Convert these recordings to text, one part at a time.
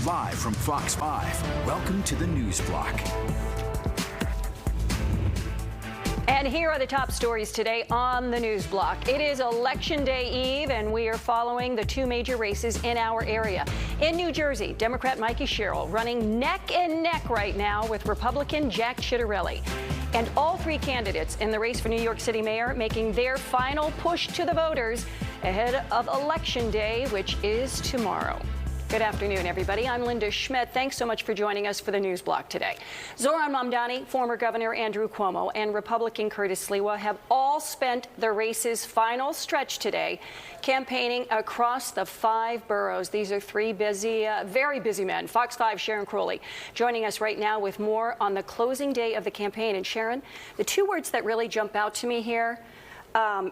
Live from Fox 5, welcome to the News Block. And here are the top stories today on the News Block. It is Election Day Eve, and we are following the two major races in our area. In New Jersey, Democrat Mikey Sherrill running neck and neck right now with Republican Jack Ciattarelli. And all three candidates in the race for New York City mayor making their final push to the voters ahead of Election Day, which is tomorrow. Good afternoon, everybody. I'm Linda Schmidt. Thanks so much for joining us for the News Block today. Zohran Mamdani, former Governor Andrew Cuomo, and Republican Curtis Sliwa have all spent the race's final stretch today campaigning across the 5 boroughs. These are three busy, very busy men. Fox 5's Sharon Crowley joining us right now with more on the closing day of the campaign. And Sharon, the two words that really jump out to me here,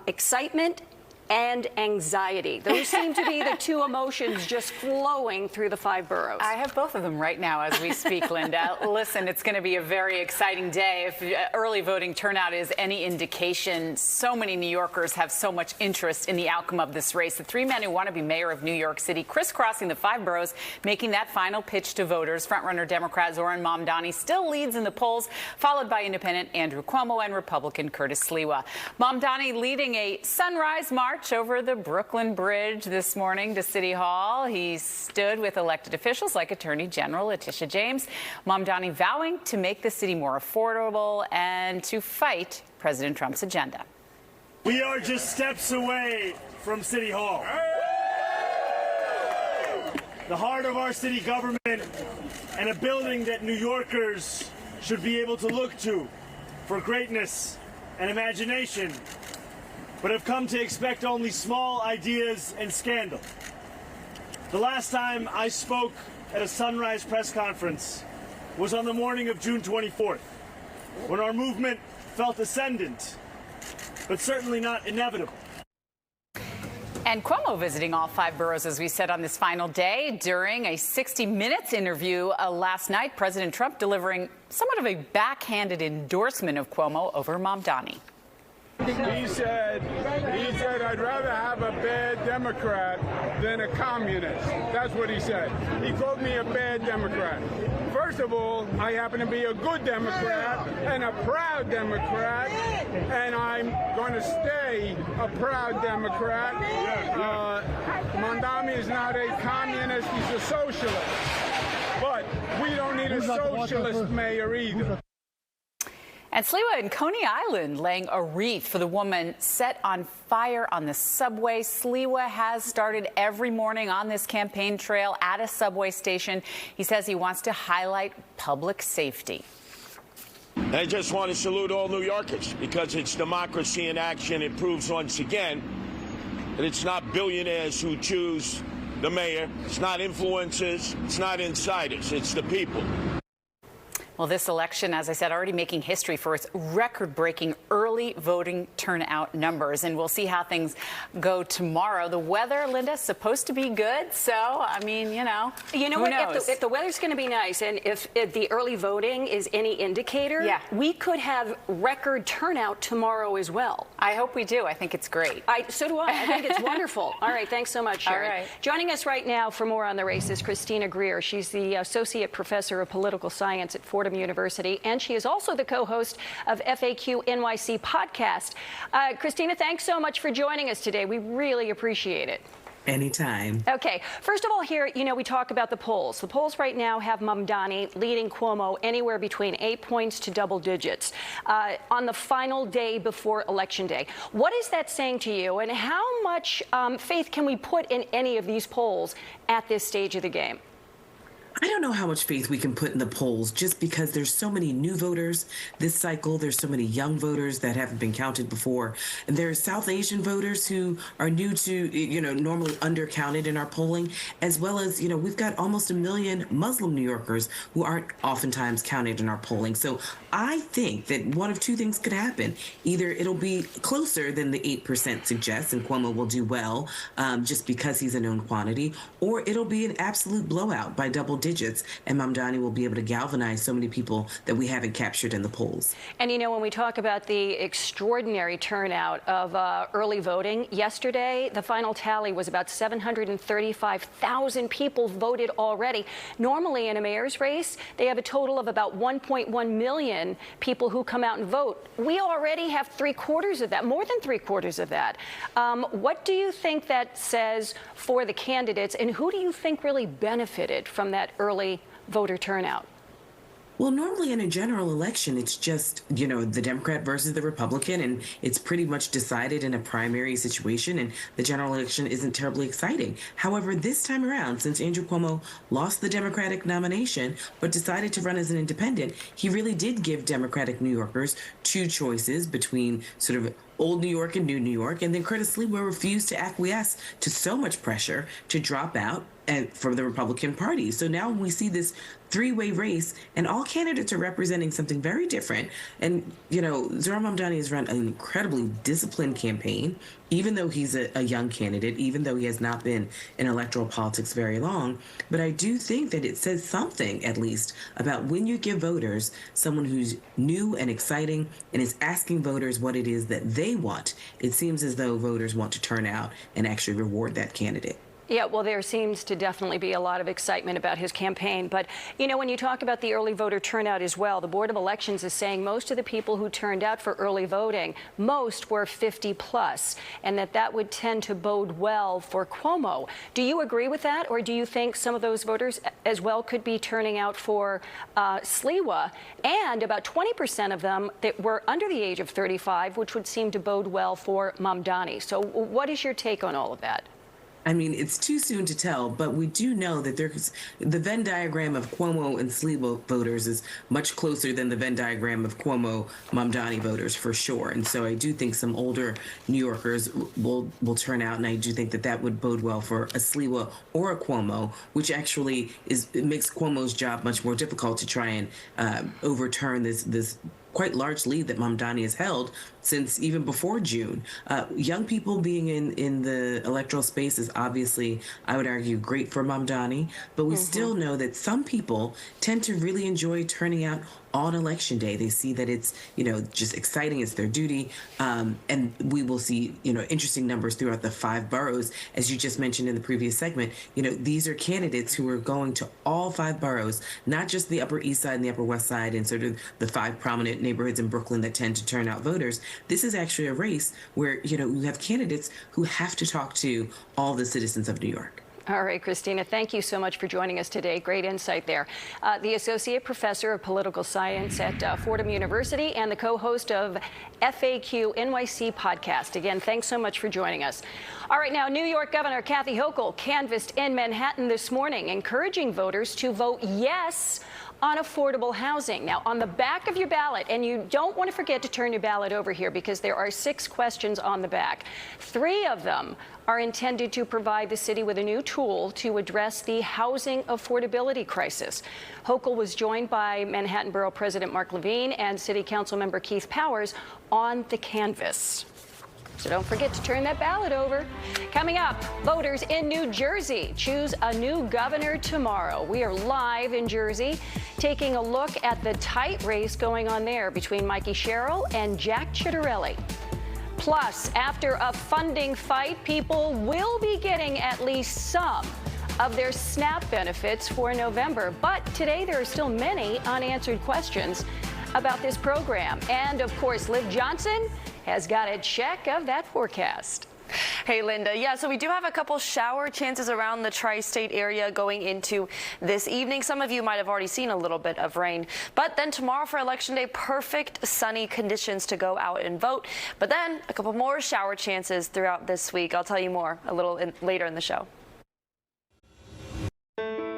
excitement and anxiety. Those seem to be the two emotions just flowing through the 5 boroughs. I have both of them right now as we speak, Linda. Listen, it's going to be a very exciting day. If early voting turnout is any indication, so many New Yorkers have so much interest in the outcome of this race. The three men who want to be mayor of New York City crisscrossing the 5 boroughs, making that final pitch to voters. Frontrunner Democrat Zohran Mamdani still leads in the polls, followed by independent Andrew Cuomo and Republican Curtis Sliwa. Mamdani leading a sunrise march over the Brooklyn Bridge this morning to City Hall. He stood with elected officials like Attorney General Letitia James. Mamdani vowing to make the city more affordable and to fight President Trump's agenda. We are just steps away from City Hall. The heart of our city government and a building that New Yorkers should be able to look to for greatness and imagination, but have come to expect only small ideas and scandal. The last time I spoke at a sunrise press conference was on the morning of June 24th, when our movement felt ascendant, but certainly not inevitable. And Cuomo visiting all 5 boroughs, as we said, on this final day. During a 60 Minutes interview last night, President Trump delivering somewhat of a backhanded endorsement of Cuomo over Mamdani. He said, I'd rather have a bad Democrat than a communist. That's what he said. He called me a bad Democrat. First of all, I happen to be a good Democrat and a proud Democrat, and I'm going to stay a proud Democrat. Mamdani is not a communist, he's a socialist. But we don't need a socialist mayor either. And Sliwa in Coney Island laying a wreath for the woman set on fire on the subway. Sliwa has started every morning on this campaign trail at a subway station. He says he wants to highlight public safety. I just want to salute all New Yorkers because it's democracy in action. It proves once again that it's not billionaires who choose the mayor. It's not influencers. It's not insiders. It's the people. Well, this election, as I said, already making history for its record-breaking early voting turnout numbers. And we'll see how things go tomorrow. The weather, Linda, is supposed to be good. So, I mean, you know what? Knows? If the weather's going to be nice and if the early voting is any indicator, we could have record turnout tomorrow as well. I hope we do. I think it's great. So do I. I think it's wonderful. All right. Thanks so much, Sharon. All right. Joining us right now for more on the race is Christina Greer. She's the Associate Professor of Political Science at Fordham University, and she is also the co-host of FAQ NYC podcast. Christina, thanks so much for joining us today. We really appreciate it. Anytime. Okay. First of all, here, we talk about the polls. The polls right now have Mamdani leading Cuomo anywhere between 8 points to double digits on the final day before Election Day. What is that saying to you, and how much faith can we put in any of these polls at this stage of the game? I don't know how much faith we can put in the polls just because there's so many new voters this cycle. There's so many young voters that haven't been counted before. And there are South Asian voters who are new to, normally undercounted in our polling, as well as, we've got almost 1 million Muslim New Yorkers who aren't oftentimes counted in our polling. So I think that one of two things could happen. Either it'll be closer than the 8% suggests, and Cuomo will do well just because he's a known quantity, or it'll be an absolute blowout by double digits. digits, and Mamdani will be able to galvanize so many people that we haven't captured in the polls. And you know, when we talk about the extraordinary turnout of early voting, yesterday the final tally was about 735,000 people voted already. Normally in a mayor's race, they have a total of about 1.1 million people who come out and vote. We already have three-quarters of that, more than three-quarters of that. What do you think that says for the candidates, and who do you think really benefited from that early voter turnout? Well, normally in a general election, it's just, you know, the Democrat versus the Republican, and it's pretty much decided in a primary situation, and the general election isn't terribly exciting. However, this time around, since Andrew Cuomo lost the Democratic nomination but decided to run as an independent, he really did give Democratic New Yorkers two choices between sort of old New York and new New York, and then Curtis Sliwa refused to acquiesce to so much pressure to drop out from the Republican Party. So now we see this three-way race, and all candidates are representing something very different. And, you know, Zohran Mamdani has run an incredibly disciplined campaign, even though he's a young candidate, even though he has not been in electoral politics very long. But I do think that it says something, at least, about when you give voters someone who's new and exciting and is asking voters what it is that they want. It seems as though voters want to turn out and actually reward that candidate. Yeah, well, there seems to definitely be a lot of excitement about his campaign. But, you know, when you talk about the early voter turnout as well, the Board of Elections is saying most of the people who turned out for early voting, most were 50 plus, and that would tend to bode well for Cuomo. Do you agree with that, or do you think some of those voters as well could be turning out for Sliwa, and about 20% of them that were under the age of 35, which would seem to bode well for Mamdani? So what is your take on all of that? I mean, it's too soon to tell, but we do know that there's the Venn diagram of Cuomo and Sliwa voters is much closer than the Venn diagram of Cuomo Mamdani voters for sure. And so I do think some older New Yorkers will turn out, and I do think that would bode well for a Sliwa or a Cuomo, which actually it makes Cuomo's job much more difficult to try and overturn this quite large lead that Mamdani has held since even before June. Young people being in the electoral space is obviously, I would argue, great for Mamdani, but we still know that some people tend to really enjoy turning out on election day. They see that it's, you know, just exciting, it's their duty, and we will see, you know, interesting numbers throughout the 5 boroughs. As you just mentioned in the previous segment, you know, these are candidates who are going to all 5 boroughs, not just the Upper East Side and the Upper West Side and sort of the 5 prominent neighborhoods in Brooklyn that tend to turn out voters. This is actually a race where, you know, you have candidates who have to talk to all the citizens of New York. All right, Christina, thank you so much for joining us today. Great insight there. The Associate Professor of Political Science at Fordham University and the co-host of FAQ NYC podcast. Again, thanks so much for joining us. All right, now, New York Governor Kathy Hochul canvassed in Manhattan this morning, encouraging voters to vote yes on affordable housing. Now, on the back of your ballot, and you don't want to forget to turn your ballot over here because there are 6 questions on the back. 3 of them are intended to provide the city with a new tool to address the housing affordability crisis. Hochul was joined by Manhattan Borough President Mark Levine and City Council member Keith Powers on the canvass. So don't forget to turn that ballot over. Coming up, voters in New Jersey choose a new governor tomorrow. We are live in Jersey, taking a look at the tight race going on there between Mikey Sherrill and Jack Ciattarelli. Plus, after a funding fight, people will be getting at least some of their SNAP benefits for November. But today, there are still many unanswered questions about this program. And, of course, Liv Johnson has got a check of that forecast. Hey, Linda. Yeah, so we do have a couple shower chances around the tri-state area going into this evening. Some of you might have already seen a little bit of rain. But then tomorrow for Election Day, perfect sunny conditions to go out and vote. But then a couple more shower chances throughout this week. I'll tell you more a little later in the show.